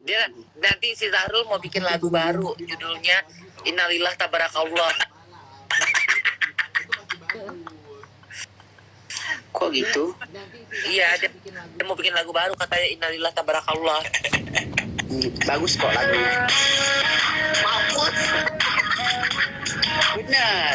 Dia nanti si Zahrul mau bikin lagu baru, judulnya Innalillah Tabarakallah. Kok gitu? Iya, dia mau bikin lagu baru katanya Innalillah Tabarakallah. Bagus kok lagunya. Mampus. Benar.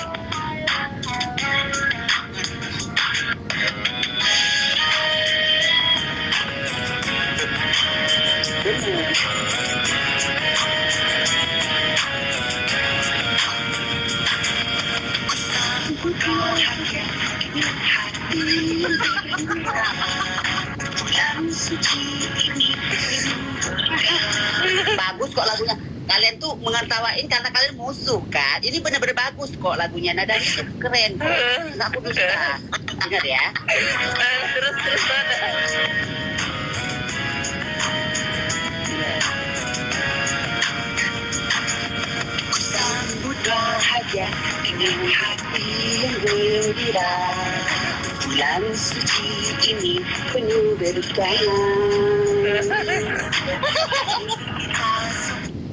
Bagus kok lagunya. Kalian tuh mengetawain karena kalian musuh kan. Ini bener-bener bagus kok lagunya. Nadanya keren kok. Nggak putus asa. Dengar ya. Terus mana? Sambut bahagia dengan hati yang gembira. Bulan suci ini penuh berkah.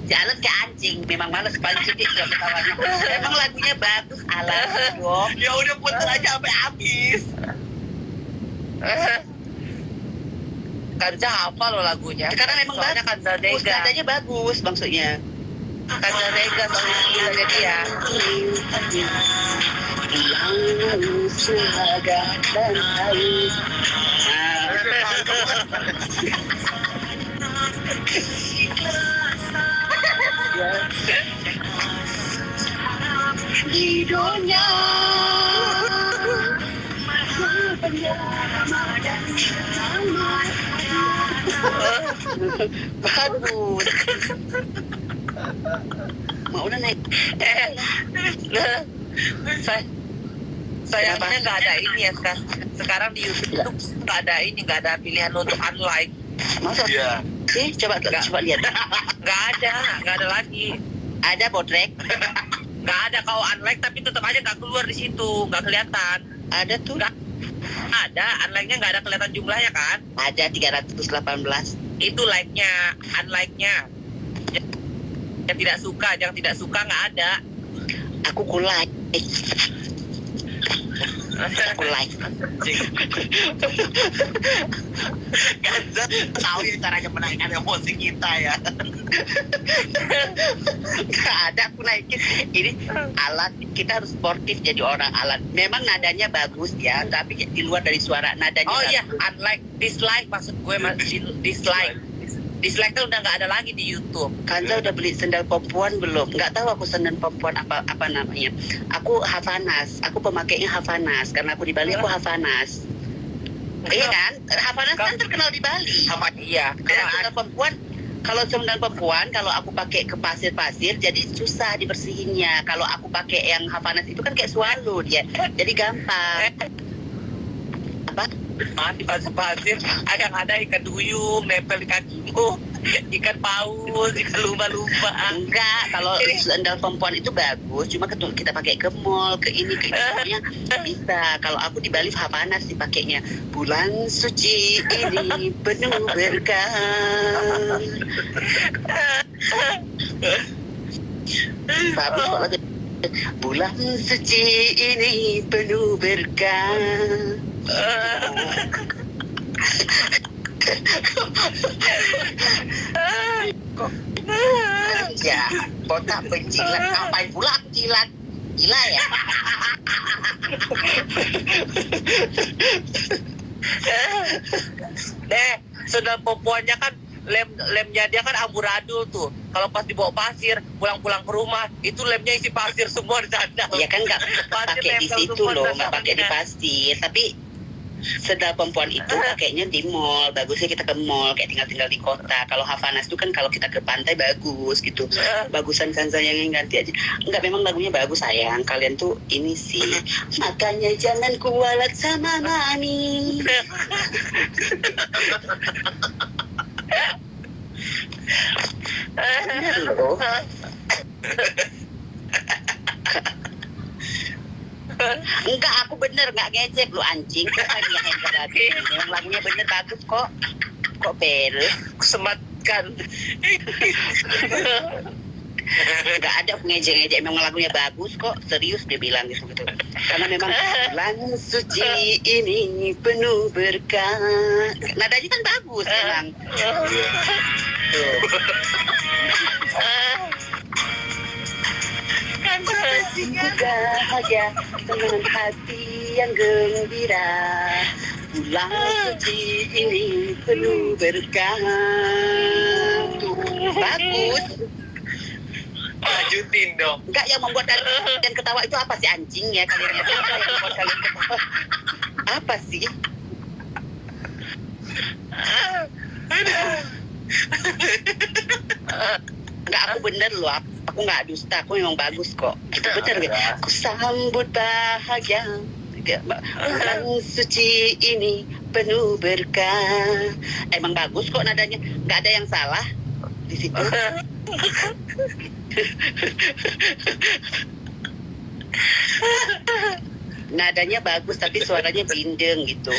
Jalan ke anjing, memang malas paling sedih juga ketawanya. Emang lagunya bagus, alam dong. Ya udah putar aja sampai habis. Kanza apa lo lagunya? Sekarang memang soalnya bagus, Kanza Dega. nadanya bagus maksudnya. Kanza Dega soalnya gilanya dia. Hilang sehaga dan haus. Di dunia bagus. Mau udah naik. Sayangnya nggak ada ini ya sekarang. Sekarang di YouTube nggak ada ini, nggak ada pilihan untuk unlike. Masa? Iya. Sih, coba lihat. Nggak ada lagi. Ada botrek. Nggak ada kalau unlike tapi tetap aja nggak keluar di situ, nggak kelihatan. Ada tuh. Nggak ada unlike-nya, nggak ada kelihatan jumlahnya kan? Ada 318. Itu like-nya, unlike-nya. Yang tidak suka nggak ada. Aku kulai. Aku like. Kanza tahu ya caranya menaikkan emosi kita ya. Gak ada aku naikin. Ini alat, kita harus sportif jadi orang alat. Memang nadanya bagus ya, tapi di luar dari suara nadanya. Oh iya, bagus. unlike, dislike maksud gue dislike. Dislike tuh udah nggak ada lagi di YouTube. Kanza udah beli sendal perempuan belum? Nggak tahu aku sendal perempuan apa namanya. Aku Havanas, aku pemakainya Havanas karena aku di Bali aku Havanas. Iya kan? Havanas kan terkenal di Bali. Iya. Kalau sendal perempuan, kalau aku pakai ke pasir-pasir, jadi susah dibersihinnya. Kalau aku pakai yang Havanas itu kan kayak swallow dia, jadi gampang. Apa? Di pasir-pasir ada ikan duyung nempel di kakimu, ikan paus, ikan lumba-lumba. Enggak, kalau sendal perempuan itu bagus, cuma kita pakai ke mall, ke ini semuanya bisa. Kalau aku di Bali Havanas dipakainya. Bulan suci ini penuh berkah. Bagus kok lagi. Bulan suci ini penuh berkah. Ya, botak penjilat. Ngapain pula aku jilat? Gila ya? Sendal perempuannya kan lemnya dia kan amburadul tuh. Kalau pas dibawa pasir, pulang-pulang ke rumah, itu lemnya isi pasir semua di sandal. Ya kan nggak pakai di situ loh, nggak pakai di pasir. Tapi sendal perempuan itu pakainya di mall. Bagusnya kita ke mall, kayak tinggal di kota. Kalau Havanas itu kan kalau kita ke pantai bagus gitu. Bagusan Kanza yang ganti aja. Enggak, memang lagunya bagus sayang. Kalian tuh ini sih. Makanya jangan kualat sama mami. Bener loh. Enggak, aku bener nggak ngecek lu anjing. Kok lagi yang lagi? Memang lagunya bener bagus kok. Kok beres? kan. Nggak ada ngejek-ngejek, memang lagunya bagus kok, serius dia bilang gitu. Karena memang bulan suci ini penuh berkah. Nadanya kan bagus memang. Kan pastinya. Bahagia dengan hati yang gembira. Bulan suci ini penuh berkah. Tuh, bagus. Lanjutin dong. Enggak, yang membuat kalian ketawa itu apa sih, anjing ya kalian lihat apa yang membuat kalian ketawa? Apa sih? Enggak, aku bener loh. Aku nggak dusta. Aku memang bagus kok. Itu bener gitu. Aku sambut bahagia. Bulan suci ini penuh berkah. Emang bagus kok nadanya. Nggak ada yang salah di situ. Nadanya bagus tapi suaranya bindeng gitu.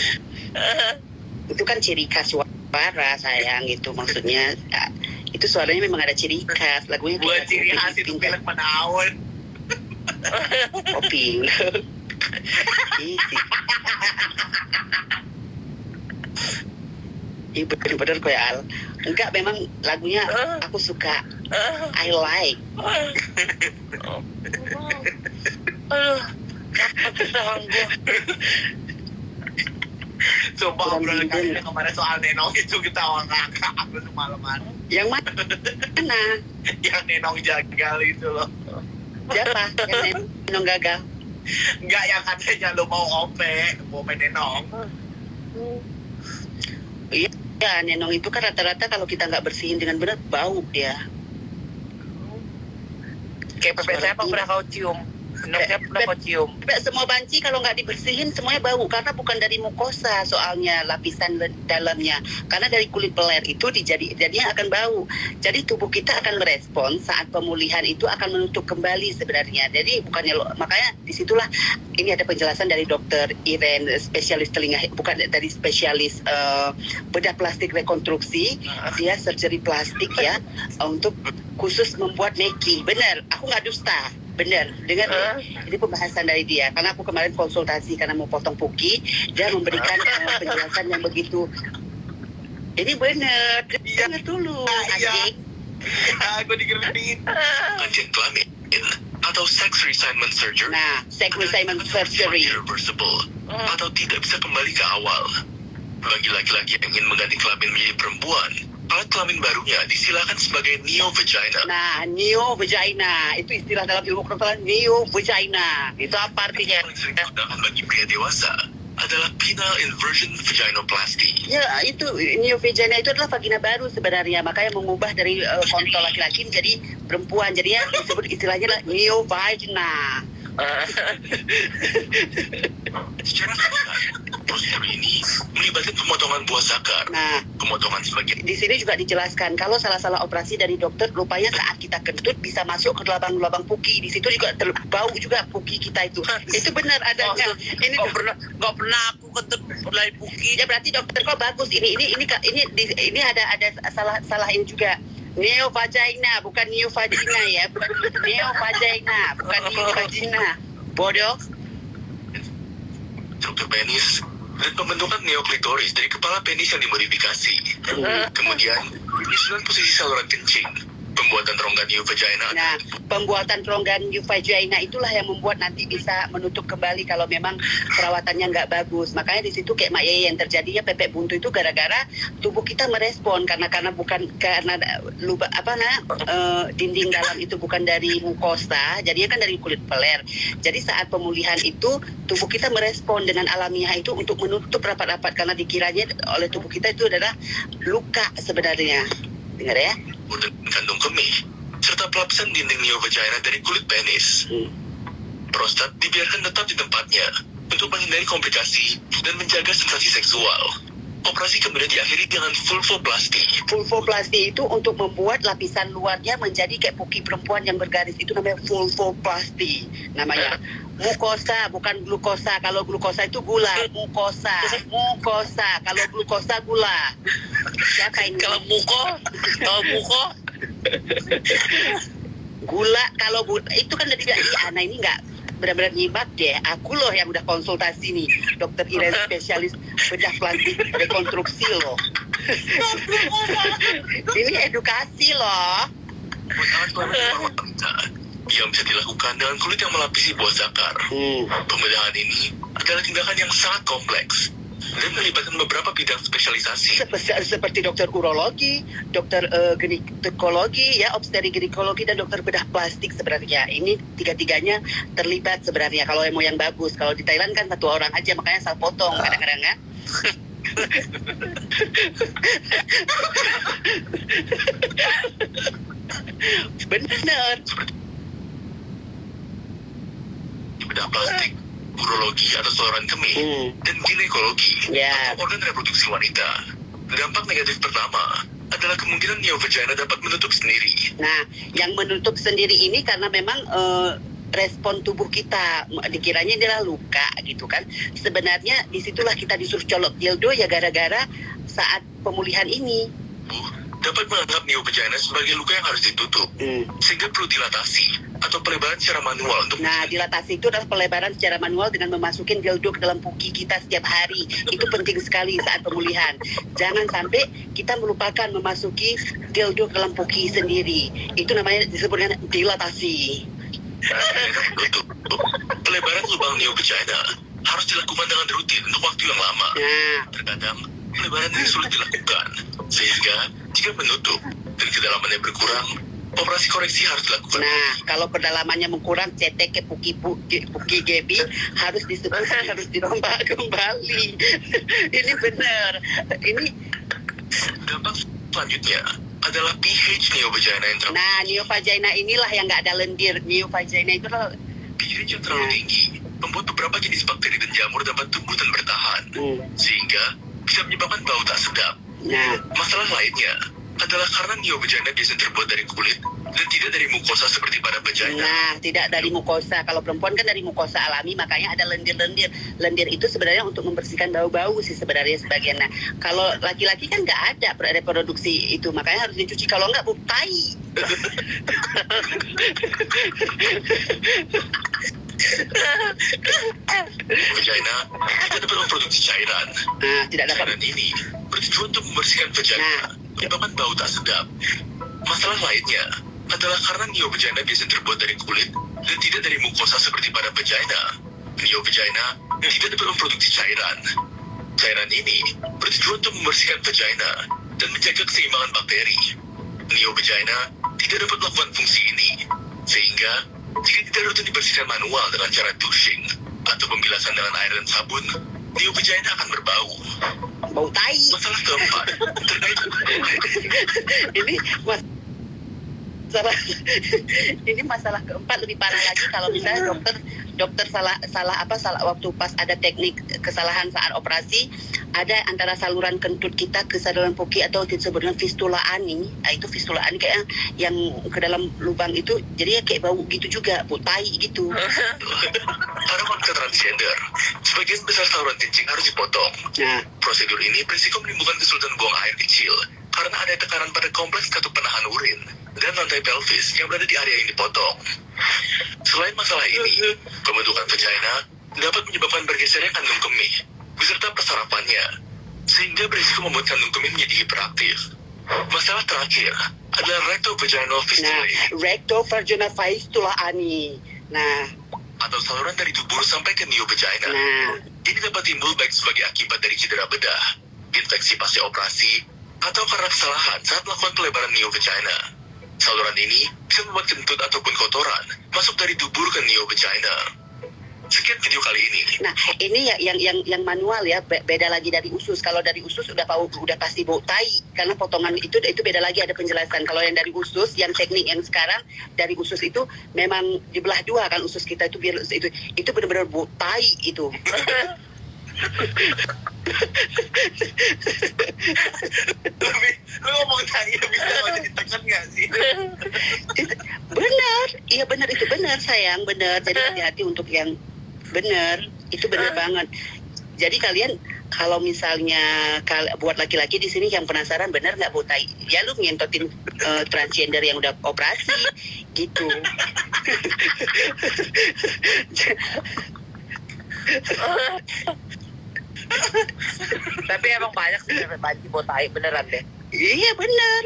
Itu kan ciri khas suara sayang gitu, maksudnya ya, itu suaranya memang ada ciri khas. Lagunya Buat ciri khas itu pilek menaun. Kopi. Isi. Iya bener-bener kok ya Al. Enggak, memang lagunya aku suka. I like. Aduh, apa ketahuan gue. Sumpah obrolan kalian kemarin soal Nenong itu ketawa ngakak aku semalaman. Yang mana? Yang Nenong jagal itu loh. Siapa? Yang Nenong gagal? Enggak, yang katanya lo mau main Nenong. Iya, Nenong itu kan rata-rata kalau kita nggak bersihin dengan benar bau dia. Kayak pepes saya apa pernah kau cium? Nenongnya pernah kau cium? Semua banci kalau nggak dibersihin semuanya bau, karena bukan dari mukosa soalnya lapisan dalamnya, karena dari kulit peler itu jadinya akan bau. Jadi tubuh kita akan merespon saat pemulihan itu akan menutup kembali sebenarnya. Jadi bukannya makanya disitulah ini ada penjelasan dari dokter Iren, spesialis telinga, bukan dari spesialis bedah plastik rekonstruksi, dia surgery plastik ya, untuk khusus membuat Neki. Benar, aku nggak dusta. Benar, dengar ini pembahasan dari dia. Karena aku kemarin konsultasi karena mau potong puki, dia memberikan penjelasan yang begitu. Ini benar, dengar dulu, anjing. Aku digertiin. Pengen kelamin atau sex reassignment surgery. Nah, sex reassignment surgery. Irreversible atau tidak bisa kembali ke awal. Bagi laki-laki yang ingin mengganti kelamin menjadi perempuan, alat kelamin barunya disilakan sebagai neo vagina. Nah, neo vagina itu istilah dalam ilmu kedokteran, neo vagina. Itu apa artinya? Yang paling sering digunakan bagi pria dewasa adalah penile inversion vaginoplasty. Ya, itu neo vagina itu adalah vagina baru sebenarnya, makanya mengubah dari kontol laki-laki menjadi perempuan. Jadi ya disebut istilahnya adalah neo vagina. Secara singkat, prosedur ini melibatkan pemotongan buah zakar, Nah, pemotongan sebagian di sini juga dijelaskan kalau salah-salah operasi dari dokter, rupanya saat kita kentut bisa masuk ke lubang-lubang puki. Di situ juga bau juga puki kita itu. Itu benar adanya. Ini Nggak pernah aku kentut mulai puki. ya berarti dokter kok bagus. Ini ada salah ini juga. Neo vagina bukan neo vagina ya, bukan neo vagina, bukan neo vagina. Bodoh. struktur penis dan pembentukan neoklitoris dari kepala penis yang dimodifikasi. Kemudian, penyusunan posisi saluran kencing, pembuatan rongga new vagina. Nah, pembuatan rongga new vagina itulah yang membuat nanti bisa menutup kembali kalau memang perawatannya nggak bagus. Makanya di situ kayak Mak Yeye yang terjadinya pepek buntu itu gara-gara tubuh kita merespon karena bukan karena dinding dalam itu bukan dari mukosa, jadinya kan dari kulit peler. Jadi saat pemulihan itu tubuh kita merespon dengan alamiah itu untuk menutup rapat-rapat karena dikiranya oleh tubuh kita itu adalah luka sebenarnya. Dengar ya? Dan kandung kemih, serta pelapisan dinding neovagina dari kulit penis. Prostat dibiarkan tetap di tempatnya untuk menghindari komplikasi dan menjaga sensasi seksual. Operasi kemudian diakhiri dengan vulvoplasty. Vulvoplasty itu untuk membuat lapisan luarnya menjadi kayak puki perempuan yang bergaris. Itu namanya vulvoplasty. Namanya Mukosa, bukan glukosa. Kalau glukosa itu gula. Mukosa. Kalau glukosa gula. Siapa ini? Kalau muko Gula kalau itu kan udah tidak Ana ini nggak benar-benar nyimak deh. Aku loh yang udah konsultasi nih, Dokter Iren spesialis bedah plastik rekonstruksi loh. Ini edukasi loh. Yang bisa dilakukan dengan kulit yang melapisi buah zakar. Pembedahan ini adalah tindakan yang sangat kompleks dan melibatkan beberapa bidang spesialisasi. Seperti dokter urologi, dokter ginekologi, ya, obstetrik-ginekologi, dan dokter bedah plastik sebenarnya. Ini tiga-tiganya terlibat sebenarnya. Kalau yang mau yang bagus, kalau di Thailand kan satu orang aja, makanya asal potong kadang-kadang ya. Benar. Bedah plastik, urologi atau saluran kemih, dan ginekologi Ya. atau organ reproduksi wanita. Dampak negatif pertama adalah kemungkinan neovagina dapat menutup sendiri. Nah, yang menutup sendiri ini karena memang respon tubuh kita dikiranya adalah luka gitu kan. Sebenarnya disitulah kita disuruh colok dildo ya gara-gara saat pemulihan ini. Dapat menganggap neovagina sebagai luka yang harus ditutup, sehingga perlu dilatasi atau pelebaran secara manual untuk. Nah, dilatasi itu adalah pelebaran secara manual dengan memasukin dildo ke dalam puki kita setiap hari. Itu penting sekali saat pemulihan. Jangan sampai kita melupakan memasuki dildo ke dalam puki sendiri. Itu namanya disebut dengan dilatasi. Tutup. Pelebaran lubang neovagina harus dilakukan dengan rutin untuk waktu yang lama. Nah, Terkadang pelebaran ini sulit dilakukan, sehingga jika menutup dan kedalamannya berkurang, operasi koreksi harus dilakukan. nah, kalau kedalamannya mengkurang, cetek ke puki gebi harus disebut harus dirombak kembali. Ini benar. Ini Dampak selanjutnya adalah pH neovagina yang terlalu Nah, neovagina inilah yang nggak ada lendir. Neovagina itu adalah pH yang terlalu tinggi, membuat beberapa jenis bakteri dan jamur dapat tumbuh dan bertahan, sehingga bisa menyebabkan bau tak sedap. Nah, Masalah lainnya adalah karena neovagina biasanya terbuat dari kulit dan tidak dari mukosa seperti pada vagina. nah, tidak dari mukosa. Kalau perempuan kan dari mukosa alami, makanya ada lendir-lendir. Lendir itu sebenarnya untuk membersihkan bau-bau sih sebenarnya sebagian. Nah, kalau laki-laki kan nggak ada reproduksi itu, makanya harus dicuci. Kalau nggak, tai. Vagina tidak dapat memproduksi cairan. Nah, tidak dapat. Cairan ini bertujuan untuk membersihkan vagina, menyebabkan bau tak sedap. Masalah lainnya adalah karena neovagina biasanya terbuat dari kulit dan tidak dari mukosa seperti pada vagina. Neovagina tidak dapat memproduksi cairan. Cairan ini bertujuan untuk membersihkan vagina dan menjaga keseimbangan bakteri. Neovagina tidak dapat melakukan fungsi ini, sehingga jika tidak rutin dibersihkan manual dengan cara douching atau pembilasan dengan air dan sabun, neovagina akan berbau. Bau tai. Masalah keempat terkait Ini masalah ini masalah keempat lebih parah lagi kalau misalnya dokter salah waktu pas ada teknik kesalahan saat operasi, ada antara saluran kentut kita ke saluran puki atau disebut dengan fistula ani. Nah, itu fistula ani kayak yang ke dalam lubang itu, jadi ya kayak bau gitu juga, bau tai gitu. para wanita transgender. Sebagian besar saluran kencing harus dipotong. Nah, Prosedur ini berisiko menimbulkan kesulitan buang air kecil karena ada tekanan pada kompleks katup penahan urin dan lantai pelvis yang berada di area yang dipotong. Selain masalah ini, pembentukan vagina dapat menyebabkan bergesernya kandung kemih beserta persarapannya, sehingga berisiko membuat kandung kemih menjadi hiperaktif. Masalah terakhir adalah rectovaginal fistulae rectovaginal fistula ani. Nah, atau saluran dari dubur sampai ke neovagina. nah, Ini dapat timbul baik sebagai akibat dari cedera bedah, infeksi pasca operasi, atau karena kesalahan saat melakukan pelebaran neovagina. Saluran ini bisa membuat kentut ataupun kotoran masuk dari dubur ke neovagina. Sekian video kali ini. Nah, ini yang manual ya, beda lagi dari usus. Kalau dari usus udah pasti bau tai, karena potongan itu beda lagi, ada penjelasan. Kalau yang dari usus, yang teknik yang sekarang dari usus itu memang dibelah dua kan usus kita itu, biar itu benar-benar bau tai itu. Lu ngomong tanya bisa aja ditekan nggak sih? Benar, Iya benar, itu benar sayang, benar. Jadi hati-hati untuk yang benar, itu benar banget. Jadi kalian kalau misalnya buat laki-laki di sini yang penasaran benar nggak botai, ya lu ngentotin transgender yang udah operasi gitu. Tapi emang banyak sih banci botai beneran deh. Iya benar.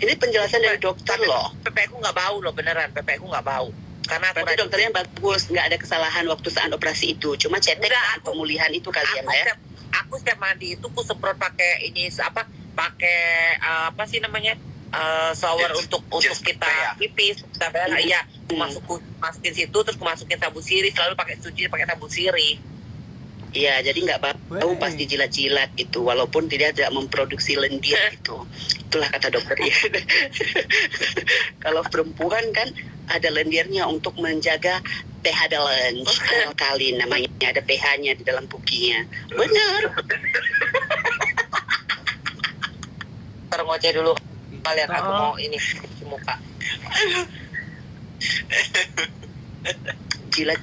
Ini penjelasan dari dokter loh. Pepeku nggak bau loh beneran, pepeku nggak bau. Karena aku Berarti dokternya bagus, nggak ada kesalahan waktu saat operasi itu. Cuma cetek Enggak, saat pemulihan itu kalian aku ya. aku setiap mandi itu ku semprot pakai ini apa? Pakai apa sih namanya? Shower untuk kita pipis, kita iya, masukin situ terus ku masukin sabun sirih, selalu pakai cuci pakai sabun sirih. Iya, jadi nggak bau pas dijilat-jilat gitu, walaupun tidak memproduksi lendir gitu. Itulah kata dokter ya. Kalau perempuan kan ada lendirnya untuk menjaga pH balance. Alkalin namanya, ada pH-nya di dalam pukinya. Benar. Ntar ngoceh dulu kalian, aku mau ini cuci muka. Jilat.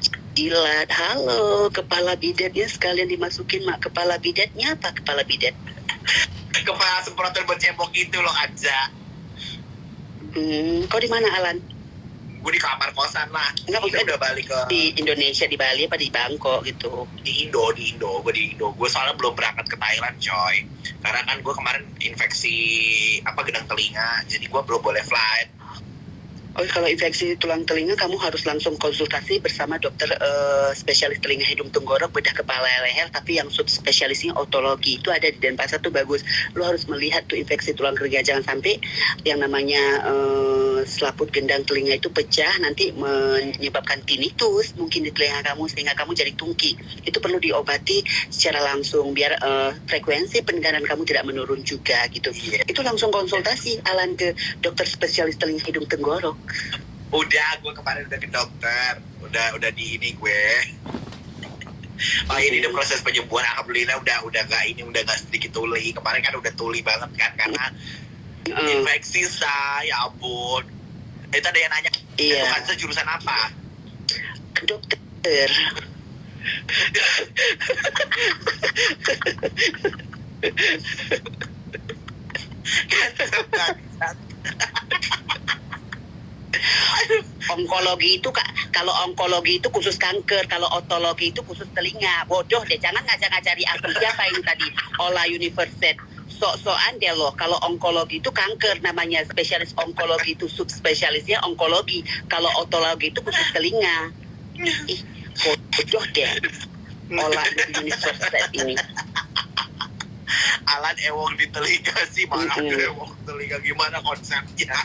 Halo, kepala bidatnya sekalian dimasukin, Mak. Kepala bidatnya apa kepala bidat? Kepala semprotan buat cebok itu loh, Aja. Kau di mana, Alan? Gue di kamar kosan lah. Enggak, Ini udah balik ke Di Indonesia, di Bali apa di Bangkok gitu? di Indo. Gue di Indo. Gue soalnya belum berangkat ke Thailand, coy. Karena kan gue kemarin infeksi gedang telinga, jadi gue belum boleh flight. Oh, kalau infeksi tulang telinga kamu harus langsung konsultasi bersama dokter spesialis telinga hidung tenggorok bedah kepala leher, tapi yang subspesialisnya otologi itu ada di Denpasar tuh bagus. Lu harus melihat tuh infeksi tulang telinga, jangan sampai yang namanya selaput gendang telinga itu pecah nanti menyebabkan tinnitus mungkin di telinga kamu sehingga kamu jadi tungki. Itu perlu diobati secara langsung biar frekuensi pendengaran kamu tidak menurun juga gitu. Itu langsung konsultasi Alan ke dokter spesialis telinga hidung tenggorok. Udah, gue kemarin udah ke dokter. Udah di ini gue. Oh, ini udah proses penyembuhan, alhamdulillah udah nggak sedikit tuli. Kemarin kan udah tuli banget kan karena infeksi ya ampun. Itu ada yang nanya, Iya. itu kan jurusan apa? Dokter. Onkologi itu kalau onkologi itu khusus kanker, kalau otologi itu khusus telinga. Bodoh deh, jangan ngajak-ngajari aku siapa ini tadi. Ola University. Sok-sokan deh loh. Kalau onkologi itu kanker namanya, spesialis onkologi itu subspesialisnya onkologi. Kalau otologi itu khusus telinga. Ih, bodoh deh. Ola University ini. Alan ewong di telinga sih, mana ada ewong di telinga, gimana konsepnya?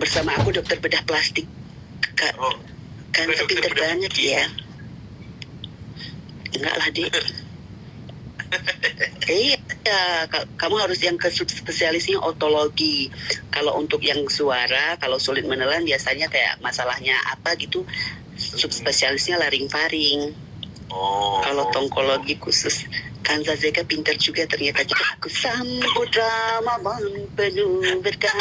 Bersama aku dokter bedah plastik. Kan dokter pinter bedah banget plastik. ya. Enggak lah, Dek. Iya, kamu harus yang ke subspesialisnya otologi. Kalau untuk yang suara, kalau sulit menelan biasanya kayak masalahnya apa gitu, subspesialisnya laring-faring. Kalau tongkologi khusus, Kanza Zeka pintar juga ternyata. Aku sambut Ramadan penuh berkah.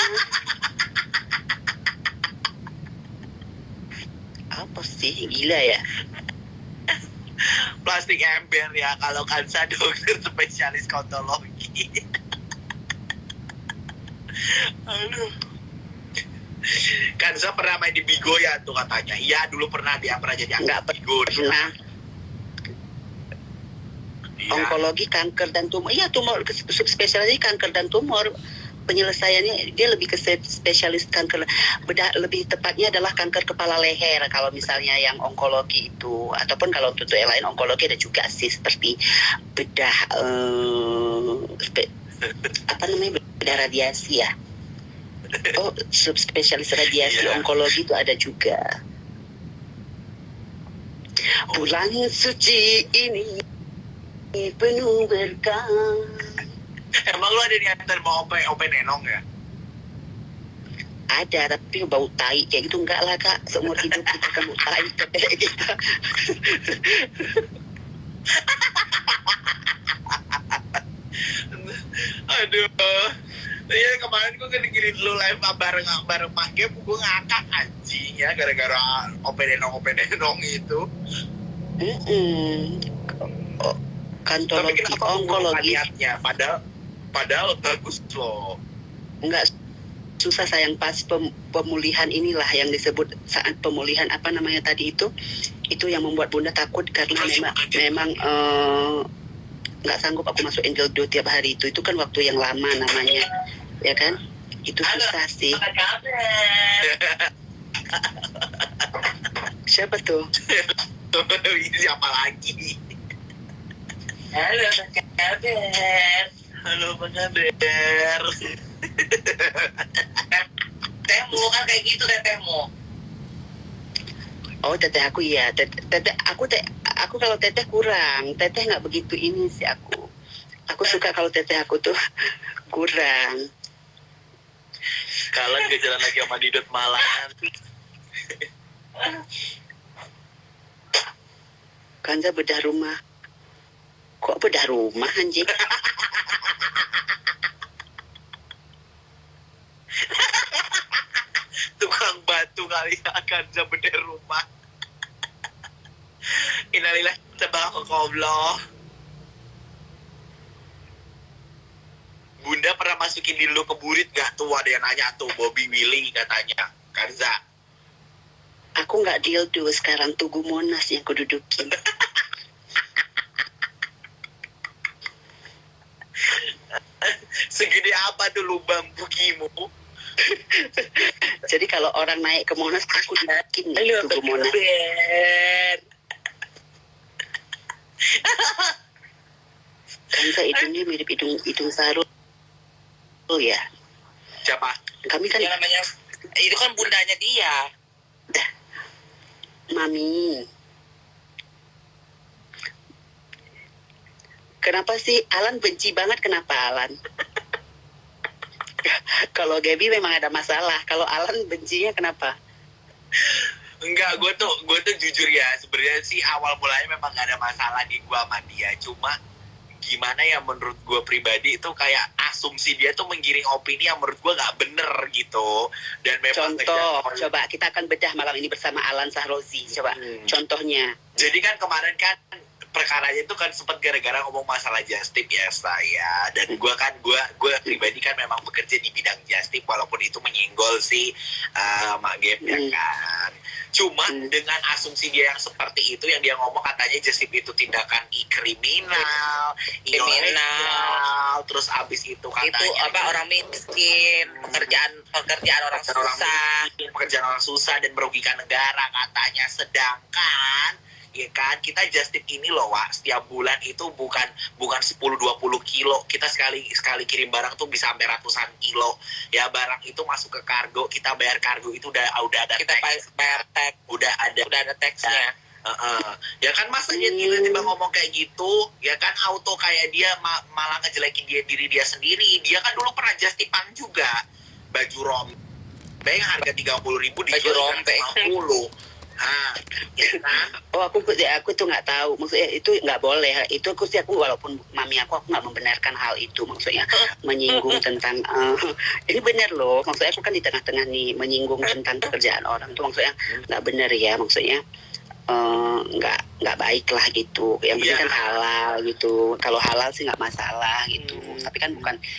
Apa sih, gila ya? Plastik ember ya, kalau Kansa dokter spesialis kontologi. Aduh. Kansa pernah main di Bigo ya tuh katanya. Iya, dulu pernah dia pernah jadi Nggak Bigo. pernah. Iya. Onkologi kanker dan tumor. Iya, tumor subspesialisnya kanker dan tumor. Penyelesaiannya dia lebih ke spesialis kanker bedah, lebih tepatnya adalah kanker kepala leher kalau misalnya yang onkologi itu, ataupun kalau untuk yang lain onkologi ada juga sih seperti bedah apa namanya, bedah radiasi ya. Oh, subspesialis radiasi onkologi itu ada juga. Bulan suci ini penuh berkah. Emang lu ada niatan mau OP nenong ya? Ada, tapi bau tai kayak gitu enggak lah, Kak. Seumur hidup kita kan bau tai kayak kita. Aduh. Iya kemarin gue kan dikirim lu live bareng bareng Mak Gem, gue ngakak anjing ya gara-gara openenong itu. Oh, Tapi kantologi kenapa mengurungkan onkologi niatnya? Padahal bagus loh. enggak susah sayang, pas pemulihan inilah yang disebut saat pemulihan apa namanya tadi itu yang membuat bunda takut karena memang nggak sanggup aku masuk angel do tiap hari itu kan waktu yang lama namanya ya kan, itu susah sih. Siapa tuh? Ini siapa lagi? Halo Bang Kader. Halo Bang Kader. Tehmu kan kayak gitu deh tehmu. Oh teteh aku ya, teteh aku kalau teteh kurang, teteh nggak begitu ini sih aku suka kalau teteh aku tuh kurang. Kalian gak jalan lagi sama Didot malahan. Kanza bedah rumah. Kok bedah rumah anjing? Tukang batu kali akan bener rumah. Innalillah tabarakallah. Bunda pernah masukin dildo ke burit gak tuh? Ada yang nanya tuh, Bobby Willy katanya. Kanza. Aku nggak dildo sekarang, Tugu Monas yang kududukin. Segede apa tuh lubang bugimu? Jadi kalau orang naik ke Monas, aku dudukin nih, Halo Tugu Bang Monas. Kader. Kanza hidungnya mirip hidung sarul ya. Siapa? Kami kan Yang namanya itu kan bundanya dia. Mami. Kenapa sih Alan benci banget? Kenapa Alan? Kalau Gaby memang ada masalah. Kalau Alan bencinya kenapa? Enggak, gue tuh jujur ya, sebenarnya sih awal mulanya memang gak ada masalah di gue sama dia. Cuma gimana ya, menurut gue pribadi itu kayak asumsi dia tuh menggiring opini yang menurut gue gak bener gitu. Dan memang Contoh, coba kita akan bedah malam ini bersama Alan Sahrozi. Coba contohnya. Jadi kan kemarin kan perkaranya itu kan sempat gara-gara ngomong masalah just tip ya saya, dan gue pribadi kan memang bekerja di bidang just tip walaupun itu menyinggol si Mak Gem ya kan. Cuma dengan asumsi dia yang seperti itu, yang dia ngomong katanya just tip itu tindakan kriminal, ilegal, terus abis itu katanya Itu apa, orang miskin, pekerjaan orang susah. pekerjaan orang susah dan merugikan negara katanya. Sedangkan ya kan kita just tip ini loh Wak, setiap bulan itu bukan 10-20 kilo, kita sekali kirim barang tuh bisa sampai ratusan kilo ya. Barang itu masuk ke kargo, kita bayar kargo itu udah ada Kita bayar tag, udah ada taxnya. Ya kan, masa dia tiba-tiba ngomong kayak gitu ya kan, auto kayak dia malah ngejelekin diri dia sendiri. Dia kan dulu pernah just tipan juga baju rombeng harga 30.000 Baju rombeng. 50. Ya kan? Oh aku tuh nggak tahu, maksudnya itu nggak boleh. Itu aku walaupun mami aku nggak membenarkan hal itu, maksudnya menyinggung tentang ini benar loh, maksudnya aku kan di tengah-tengah nih menyinggung tentang pekerjaan orang tuh, maksudnya nggak benar ya, maksudnya nggak baik lah gitu. Yang penting kan halal gitu. Kalau halal sih nggak masalah gitu, tapi kan bukan